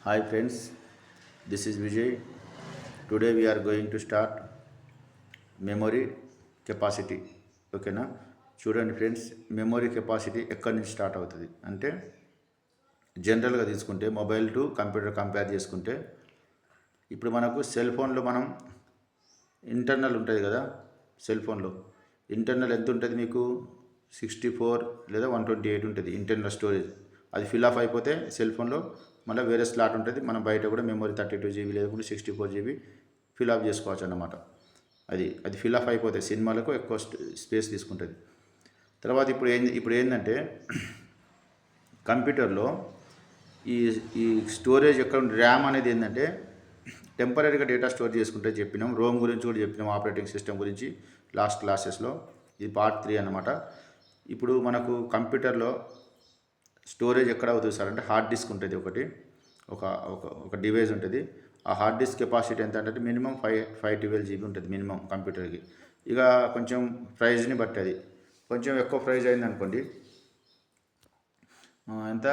Hi friends, this is Vijay. Today we are going to start memory capacity. ఓకేనా? చూడండి friends, memory capacity ఎక్కడి నుంచి start అవుతుంది అంటే జనరల్గా తీసుకుంటే మొబైల్ టు కంప్యూటర్ కంపేర్ చేసుకుంటే ఇప్పుడు మనకు సెల్ ఫోన్లో మనం ఇంటర్నల్ ఉంటుంది కదా, సెల్ ఫోన్లో ఇంటర్నల్ ఎంత ఉంటుంది మీకు 64 లేదా 128 ఉంటుంది ఇంటర్నల్ స్టోరేజ్. అది ఫిల్ ఆఫ్ అయిపోతే సెల్ ఫోన్లో మళ్ళీ వేరే స్లాట్ ఉంటుంది. మనం బయట కూడా మెమొరీ 32 GB లేకుంటే 64 GB ఫిల్ ఆఫ్ చేసుకోవచ్చు అన్నమాట. అది ఫిల్ ఆఫ్ అయిపోతే సినిమాలకు ఎక్కువ స్పేస్ తీసుకుంటుంది. తర్వాత ఇప్పుడు ఏంటంటే కంప్యూటర్లో ఈ ఈ స్టోరేజ్ ఎక్కడ ర్యామ్ అనేది ఏంటంటే టెంపరీగా డేటా స్టోర్ చేసుకుంటే చెప్పినాం. రోమ్ గురించి కూడా చెప్పినాం, ఆపరేటింగ్ సిస్టమ్ గురించి లాస్ట్ క్లాసెస్లో. ఇది పార్ట్ 3 అన్నమాట. ఇప్పుడు మనకు కంప్యూటర్లో స్టోరేజ్ ఎక్కడ అవుతుంది సార్ అంటే హార్డ్ డిస్క్ ఉంటుంది, ఒక డివైస్ ఉంటుంది. ఆ హార్డ్ డిస్క్ కెపాసిటీ ఎంత అంటే మినిమం 512 GB ఉంటుంది మినిమం కంప్యూటర్కి. ఇక కొంచెం ప్రైజ్ని బట్టి అది కొంచెం ఎక్కువ ప్రైజ్ అయింది అనుకోండి, ఎంత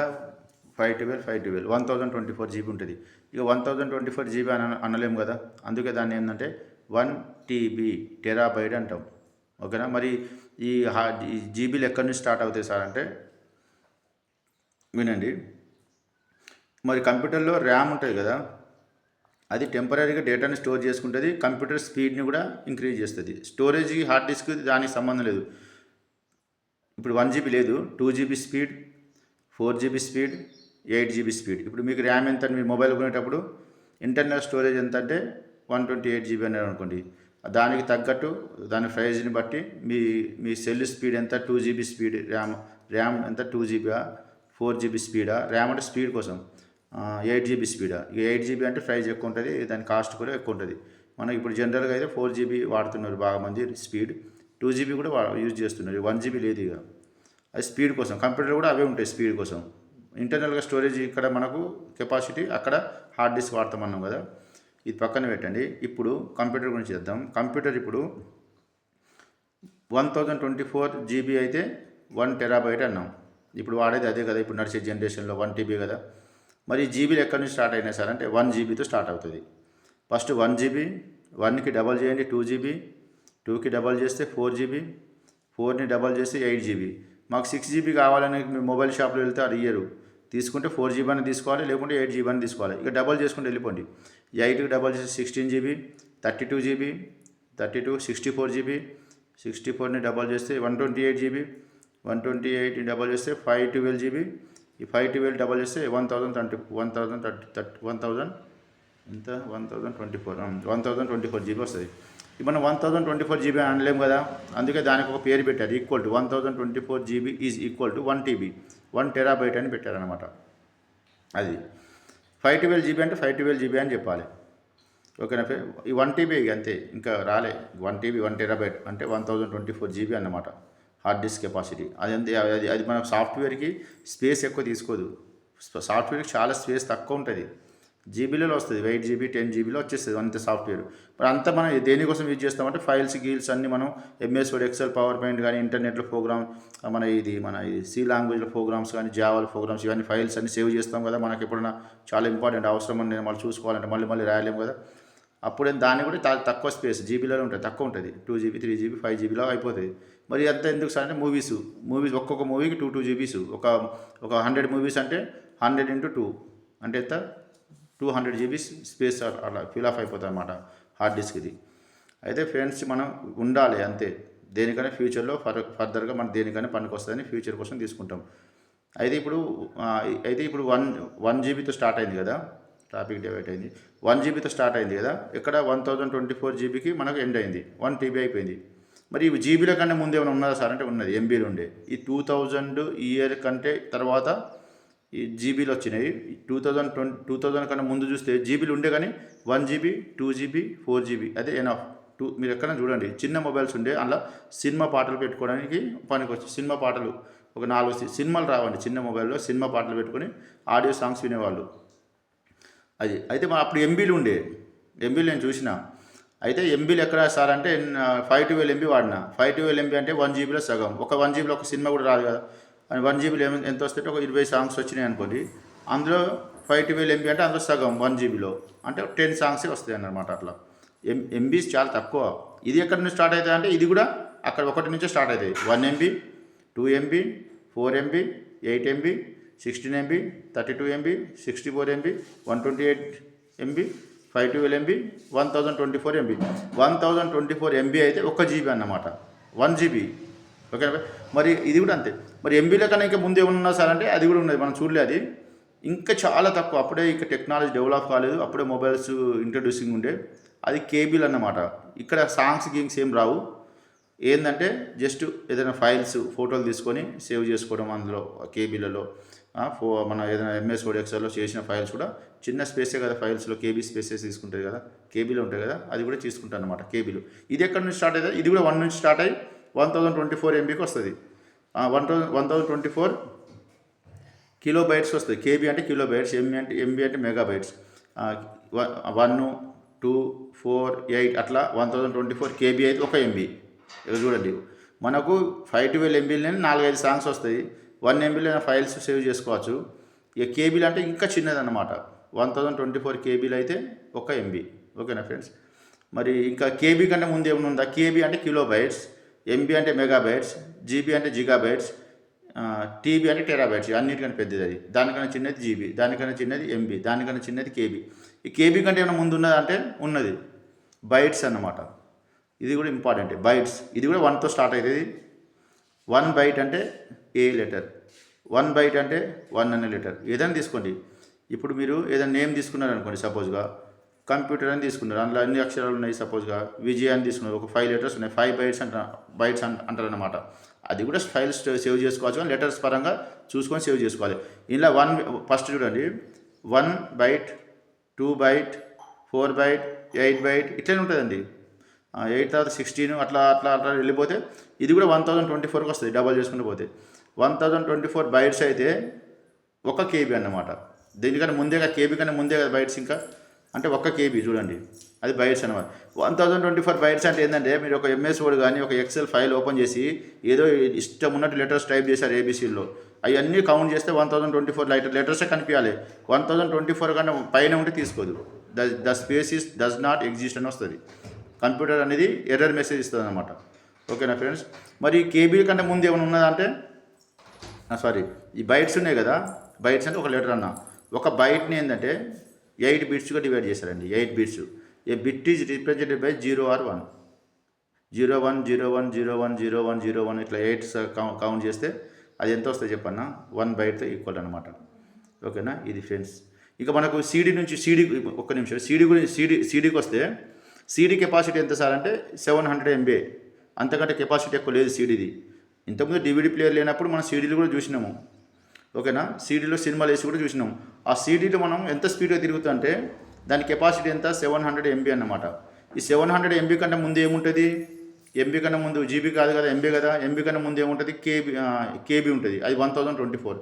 512 1024 GB ఉంటుంది. ఇక 1024 GB అనలేము కదా, అందుకే దాన్ని ఏంటంటే 1 TB టెరాబైట్ అంటాం. ఓకేనా? మరి ఈ జీబీలు ఎక్కడి నుంచి స్టార్ట్ అవుతాయి సార్ అంటే వినండి. మరి కంప్యూటర్లో ర్యామ్ ఉంటుంది కదా, అది టెంపరీగా డేటాని స్టోర్ చేసుకుంటుంది, కంప్యూటర్ స్పీడ్ని కూడా ఇంక్రీజ్ చేస్తుంది. స్టోరేజ్ హార్డ్ డిస్క్ దానికి సంబంధం లేదు. ఇప్పుడు 1 GB లేదు, 2 GB speed, 4 GB speed, 8 GB speed. ఇప్పుడు మీకు ర్యామ్ ఎంత మీ మొబైల్ కొనేటప్పుడు ఇంటర్నల్ స్టోరేజ్ ఎంత అంటే 128 GB అనేది అనుకోండి. దానికి తగ్గట్టు దాని ప్రైజ్ని బట్టి మీ సెల్ స్పీడ్ ఎంత, 2 GB స్పీడ్ ర్యామ్ ఎంత, 2 GB 4 GB స్పీడా, ర్యామ్ అంటే స్పీడ్ కోసం 8 GB స్పీడా. ఇక 8 GB అంటే ప్రైజ్ ఎక్కువ ఉంటుంది, దాని కాస్ట్ కూడా ఎక్కువ ఉంటుంది. మనం ఇప్పుడు జనరల్గా అయితే 4 GB వాడుతున్నారు బాగా మంది స్పీడ్, 2 GB కూడా యూజ్ చేస్తున్నారు, 1 GB లేదు. ఇక అది స్పీడ్ కోసం, కంప్యూటర్ కూడా అవే ఉంటాయి స్పీడ్ కోసం. ఇంటర్నల్గా స్టోరేజ్ ఇక్కడ మనకు కెపాసిటీ, అక్కడ హార్డ్ డిస్క్ వాడతామన్నాం కదా, ఇది పక్కన పెట్టండి. ఇప్పుడు కంప్యూటర్ గురించి చేద్దాం. కంప్యూటర్ ఇప్పుడు 1024 GB అయితే 1 TB అన్నాం. ఇప్పుడు వాడేది అదే కదా, ఇప్పుడు నడిచే జనరేషన్లో 1 TB కదా. మరి జీబీలు ఎక్కడి నుంచి స్టార్ట్ అయినాయి సార్ అంటే 1 GBతో స్టార్ట్ అవుతుంది. ఫస్ట్ 1 GB, 1కి డబల్ చేయండి 2 GB, 2కి డబల్ చేస్తే 4 GB, 4ని డబల్ చేస్తే 8 GB. మాకు 6 GB కావాలని మీ మొబైల్ షాప్లో వెళ్తే అది ఇయ్యరు. తీసుకుంటే 4 GB అని తీసుకోవాలి, లేకుంటే 8 GB అని తీసుకోవాలి. ఇక డబల్ చేసుకుంటే వెళ్ళిపోండి. 8కి డబల్ చేస్తే 16 GB, 32 GB, 32 64 GB, 64ని డబల్ చేస్తే 128 GB, 128ని డబల్ చేస్తే 512 GB, ఈ 512 డబల్ చేస్తే 1024 GB వస్తుంది. ఇప్పుడు మనం 1024 GB అనలేము కదా, అందుకే దానికి ఒక పేరు పెట్టారు, equal to 1024 GB is equal to 1 TB 1 TB అని పెట్టారనమాట. అది 512 GB అంటే 512 GB అని చెప్పాలి. ఓకేనా? ఈ 1 TB అంతే, ఇంకా రాలే. 1 TB 1 TB అంటే 1024 GB అన్నమాట హార్డ్ డిస్క్ కెపాసిటీ. అది మన సాఫ్ట్వేర్కి స్పేస్ ఎక్కువ తీసుకోదు, సాఫ్ట్వేర్కి చాలా స్పేస్ తక్కువ ఉంటుంది. జీబీలలో వస్తుంది, 8 GB 10 GBలో వచ్చేస్తుంది అంత సాఫ్ట్వేర్. మరి అంతా మనం దేనికోసం యూజ్ చేస్తామంటే ఫైల్స్ గీల్స్ అన్నీ మనం MS Word, Excel, PowerPoint కానీ ఇంటర్నెట్లో ప్రోగ్రామ్, మన సి లాంగ్వేజ్లో ప్రోగ్రామ్స్ కానీ జావాలో ప్రోగ్రామ్స్, ఇవన్నీ ఫైల్స్ అన్ని సేవ్ చేస్తాం కదా. మనకి ఎప్పుడైనా చాలా ఇంపార్టెంట్ అవసరం అని మళ్ళీ చూసుకోవాలంటే మళ్ళీ రాయలేము కదా, అప్పుడే దాన్ని కూడా చాలా తక్కువ స్పేస్ జీబీలలో ఉంటుంది, తక్కువ ఉంటుంది. 2 GB 3 GB 5 GBలో అయిపోతుంది. మరి అంత ఎందుకు సార్ అంటే మూవీస్ ఒక్కొక్క మూవీకి 2 GB, ఒక 100 మూవీస్ అంటే 100 × 2 అంటే ఎంత, 200 GB స్పేస్ అలా ఫిల్ ఆఫ్ అయిపోతుంది అన్నమాట హార్డ్ డిస్క్ ఇది. అయితే ఫ్రెండ్స్ మనం ఉండాలి అంతే, దేనికైనా ఫ్యూచర్లో ఫర్దర్గా మనం దేనికైనా పనికి వస్తుందని ఫ్యూచర్ కోసం తీసుకుంటాం. అయితే ఇప్పుడు 1 GBతో స్టార్ట్ అయింది కదా, టాపిక్ డివైడ్ అయింది. 1 GBతో స్టార్ట్ అయింది కదా, ఇక్కడ 1024 GBకి మనకు ఎండ్ అయింది, 1 TB అయిపోయింది. మరి ఇవి జీబీల కంటే ముందు ఏమైనా ఉన్నదా సార్ అంటే ఉన్నది, MBలు ఉండే. ఈ 2000 ఇయర్ కంటే తర్వాత ఈ జీబీలు వచ్చినాయి. 2000 కన్నా ముందు చూస్తే జీబీలు ఉండే, కానీ 1 GB 2 GB 4 GB అదే ఎనఫ్. మీరు ఎక్కడైనా చూడండి, చిన్న మొబైల్స్ ఉండే, అందులో సినిమా పాటలు పెట్టుకోవడానికి పనికొచ్చి సినిమా పాటలు ఒక 4 సినిమాలు రావండి చిన్న మొబైల్లో, సినిమా పాటలు పెట్టుకొని ఆడియో సాంగ్స్ వినేవాళ్ళు. అయితే అప్పుడు ఎంబీలు ఉండే, ఎంబీలు నేను చూసిన. అయితే ఎంబీలు ఎక్కడ సార్ అంటే 512 MB వాడిన. 512 MB అంటే 1 GBలో సగం. ఒక 1 GBలో ఒక సినిమా కూడా రాదు కదా. 1 GBలో ఎంత వస్తే ఒక 20 సాంగ్స్ వచ్చినాయి అనుకోండి. అందులో 512 MB అంటే అందులో సగం 1 జీబీలో అంటే 10 సాంగ్సే వస్తాయి అన్నమాట. అట్లా ఎంబీస్ చాలా తక్కువ. ఇది ఎక్కడి నుంచి స్టార్ట్ అవుతుంది అంటే ఇది కూడా అక్కడ ఒకటి నుంచే స్టార్ట్ అవుతాయి. 1 MB, 2 MB, 4 MB, 8 MB, 16 MB, 32 MB, 64 MB, 128 MB, 512 MB, 1024 MB. 1024 MB అయితే 1 GB అన్నమాట. 1 GB. ఓకే. మరి ఇది కూడా అంతే. మరి ఎంబీల కన్నా ఇంకా ముందు ఏమన్నా సార్ అంటే అది కూడా ఉన్నది, మనం చూడలే. అది ఇంకా చాలా తక్కువ. అప్పుడే ఇంకా టెక్నాలజీ డెవలప్ కాలేదు, అప్పుడే మొబైల్స్ ఇంట్రడ్యూసింగ్ ఉండే. అది కేబీలు అన్నమాట. ఇక్కడ సాంగ్స్ గేమ్స్ ఏం రావు. ఏంటంటే జస్ట్ ఏదైనా ఫైల్స్ ఫోటోలు తీసుకొని సేవ్ చేసుకోవడం అందులో కేబీలలో. మన ఏదైనా MS Word Excelలో చేసిన ఫైల్స్ కూడా చిన్న స్పేసే కదా, ఫైల్స్లో కేబీ స్పేసెస్ తీసుకుంటుంది కదా, కేబీలు ఉంటాయి కదా, అది కూడా తీసుకుంటాను అనమాట కేబీలు. ఇది ఎక్కడి నుంచి స్టార్ట్ అవుతుంది? ఇది కూడా 1 నుంచి స్టార్ట్ అయ్యి 1024 MBకి వస్తుంది. 1024 కిలోబైట్స్ వస్తుంది. కేబీ అంటే కిలోబైట్స్, ఎంబీ అంటే మెగాబైట్స్. 1, 2, 4, 8 అట్లా 1024 కేబీ అయితే 1 MB. ఇక చూడండి, మనకు 512 MBలోనే 4-5 సాంగ్స్ వస్తాయి. 1 MBలో ఫైల్స్ సేవ్ చేసుకోవచ్చు. ఇక కేబీలు అంటే ఇంకా చిన్నదన్నమాట. 1024 కేబీలు అయితే 1 MB. ఓకేనా ఫ్రెండ్స్? మరి ఇంకా కేబీ కంటే ముందు ఏమైనా ఉందా? కేబీ అంటే కిలోబైట్స్, ఎంబీ అంటే మెగాబైట్స్, జీబీ అంటే జిగాబైట్స్, టీబీ అంటే టెరాబైట్స్. అన్నిటికన్నా పెద్దది అది. దానికన్నా చిన్నది జీబీ, దానికన్నా చిన్నది ఎంబీ, దానికన్నా చిన్నది కేబీ. ఈ కేబీ కంటే ఏమైనా ముందు ఉన్నదా అంటే ఉన్నది, బైట్స్ అన్నమాట. ఇది కూడా ఇంపార్టెంట్, బైట్స్. ఇది కూడా 1తో స్టార్ట్ అవుతుంది. 1 బైట్ అంటే ఏ లెటర్, 1 బైట్ అంటే 1 అనే లెటర్. ఏదైనా తీసుకోండి. ఇప్పుడు మీరు ఏదైనా నేమ్ తీసుకున్నారు అనుకోండి, సపోజ్గా కంప్యూటర్ అని తీసుకున్నారు, అందులో అన్ని అక్షరాలు ఉన్నాయి. సపోజ్గా విజయ్ అని తీసుకున్నారు, ఒక 5 లెటర్స్ ఉన్నాయి. 5 బైట్స్ అంటారనమాట. అది కూడా ఫైల్స్ సేవ్ చేసుకోవచ్చు, కానీ లెటర్స్ పరంగా చూసుకొని సేవ్ చేసుకోవాలి. ఇలా 1 ఫస్ట్ చూడండి, 1 బైట్, 2 బైట్, 4 బైట్, 8 బైట్ ఇట్లనే ఉంటుందండి. 8 తర్వాత 16 అట్లా అట్లా అట్లా వెళ్ళిపోతే ఇది కూడా 1024కి వస్తుంది, డబల్ చేసుకుంటూ పోతే. 1024 బైట్స్ అయితే 1 KB అన్నమాట. దీనికన్నా ముందే కదా, కేబీ కన్నా ముందే కదా బైట్స్. ఇంకా అంటే 1 KB చూడండి, అది బైట్స్ అనమాట. 1024 బైట్స్ అంటే ఏంటంటే, మీరు ఒక MS Word కానీ ఒక ఎక్సెల్ ఫైల్ ఓపెన్ చేసి ఏదో ఇష్టం ఉన్నట్టు లెటర్స్ టైప్ చేశారు ABCలో, అవన్నీ కౌంట్ చేస్తే 1024 లెటర్సే కనిపించాలి. 1024 కన్నా పైన ఉంటే తీసుకోదు. The space does not exist అని వస్తుంది. కంప్యూటర్ అనేది ఎర్రర్ మెసేజ్ ఇస్తుంది అనమాట. ఓకేనా ఫ్రెండ్స్? మరి కేబీ కంటే ముందు ఏమైనా ఉన్నదంటే, సారీ, ఈ బైట్స్ ఉన్నాయి కదా, బైట్స్ అంటే ఒక లెటర్ అన్న. ఒక బైట్ని ఏంటంటే 8 బిట్స్గా డివైడ్ చేశారండి. 8 bits. A bit is represented by 0 or 1. 01, 01, 01, 01, 01 ఇట్లా 8 కౌంట్ చేస్తే అది ఎంత వస్తుంది చెప్పన్నా? 1 బైట్తో ఈక్వల్ అనమాట. ఓకేనా? ఇది ఫ్రెండ్స్. ఇక మనకు సీడీ ఒక్క నిమిషం, సీడీకి వస్తే సీడీ కెపాసిటీ ఎంత సార్ అంటే 700 MB. అంతకంటే కెపాసిటీ ఎక్కువ లేదు సీడీది. ఇంతకుముందు DVD ప్లేయర్ లేనప్పుడు మనం సీడీలు కూడా చూసినాము. ఓకేనా? సీడీలో సినిమాలు వేసి కూడా చూసినాము. ఆ సీడీలో మనం ఎంత స్పీడ్గా తిరుగుతుంటే దాని కెపాసిటీ ఎంత? 700 MB అన్నమాట. ఈ 700 MB కంటే ముందు ఏముంటుంది? ఎంబీ కన్నా ముందు జీబీ కాదు కదా, ఎంబీ కదా. ఎంబీ కన్నా ముందు ఏముంటుంది? కేబీ ఉంటుంది, అది 1024.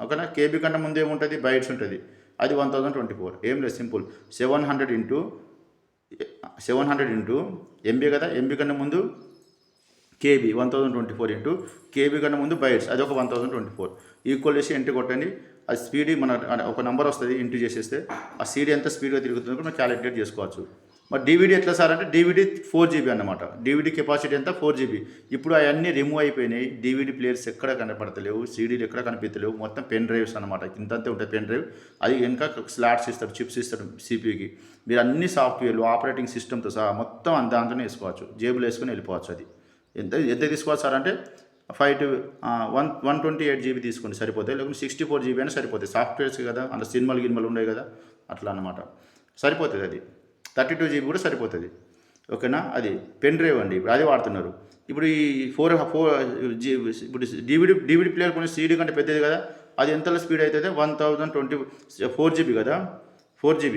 ఓకేనా? కేబీ కన్నా ముందు ఏముంటుంది? బైట్స్ ఉంటుంది, అది 1024. ఏం లేదు, సింపుల్. 700 ఇంటూ ఎంబీ కదా, ఎంబీ కన్నా ముందు కేబీ 1024 ఇంటూ కేబీ కన్నా ముందు బైట్స్, అది ఒక 1024. ఈక్వల్ చేసి ఎంట్రీ కొట్టండి. అది స్పీడ్ మన ఒక నెంబర్ వస్తుంది, ఎంట్రీ చేసేస్తే ఆ సీడీ ఎంత స్పీడ్గా తిరుగుతుందో మనం క్యాలిక్యులేట్ చేసుకోవచ్చు. మరి DVD ఎట్లా సార్ అంటే, DVD 4 GB అన్నమాట. DVD కెపాసిటీ ఎంత? 4 GB. ఇప్పుడు అవన్నీ రిమూవ్ అయిపోయినాయి. DVD ప్లేయర్స్ ఎక్కడ కనపడతలేవు, సీడీలు ఎక్కడ కనిపించలేవు. మొత్తం పెన్ డ్రైవ్స్ అనమాట. ఇంతంతే ఉంటాయి పెన్ డ్రైవ్. అది ఇంకా స్లాట్స్ ఇస్తారు, చిప్స్ ఇస్తారు CPUకి. మీరు అన్ని సాఫ్ట్వేర్లు ఆపరేటింగ్ సిస్టమ్తో సహా మొత్తం దాంట్లోనే వేసుకోవచ్చు. జేబులో వేసుకొని వెళ్ళిపోవచ్చు. అది ఎంత తీసుకోవాలి సార్ అంటే 128 GB తీసుకోండి సరిపోతాయి, లేకుంటే 64 GB అయినా సరిపోతాయి. సాఫ్ట్వేర్స్ కదా, అందులో సినిమాలు ఉన్నాయి కదా, అట్లా అనమాట. సరిపోతుంది. అది 32 GB కూడా సరిపోతుంది. ఓకేనా? అది పెన్ డ్రైవ్ అండి, ఇప్పుడు అది వాడుతున్నారు. ఇప్పుడు ఈ 4 ఇప్పుడు DVD ప్లేయర్ కొన్ని సీడీ కంటే పెద్దది కదా, అది ఎంతలో స్పీడ్ అవుతుంది? 1024 GB కదా, 4 GB.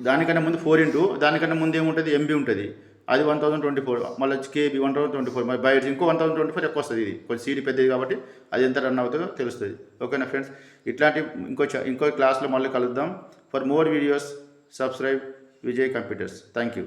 దానికన్నా ముందు 4 ఇంటూ దానికన్నా ముందు ఏముంటుంది? MB ఉంటుంది, అది 1024. మళ్ళీ కేబీ 1024, మరి బైట్స్ ఇంకో 1024 ఎక్కువ వస్తుంది. ఇది కొంచెం సీడీ పెద్దది కాబట్టి అది ఎంత రన్ అవుతుందో తెలుస్తుంది. ఓకేనా ఫ్రెండ్స్? ఇట్లాంటి ఇంకో క్లాస్లో మళ్ళీ కలుద్దాం. For more videos subscribe Vijay Computers. Thank you.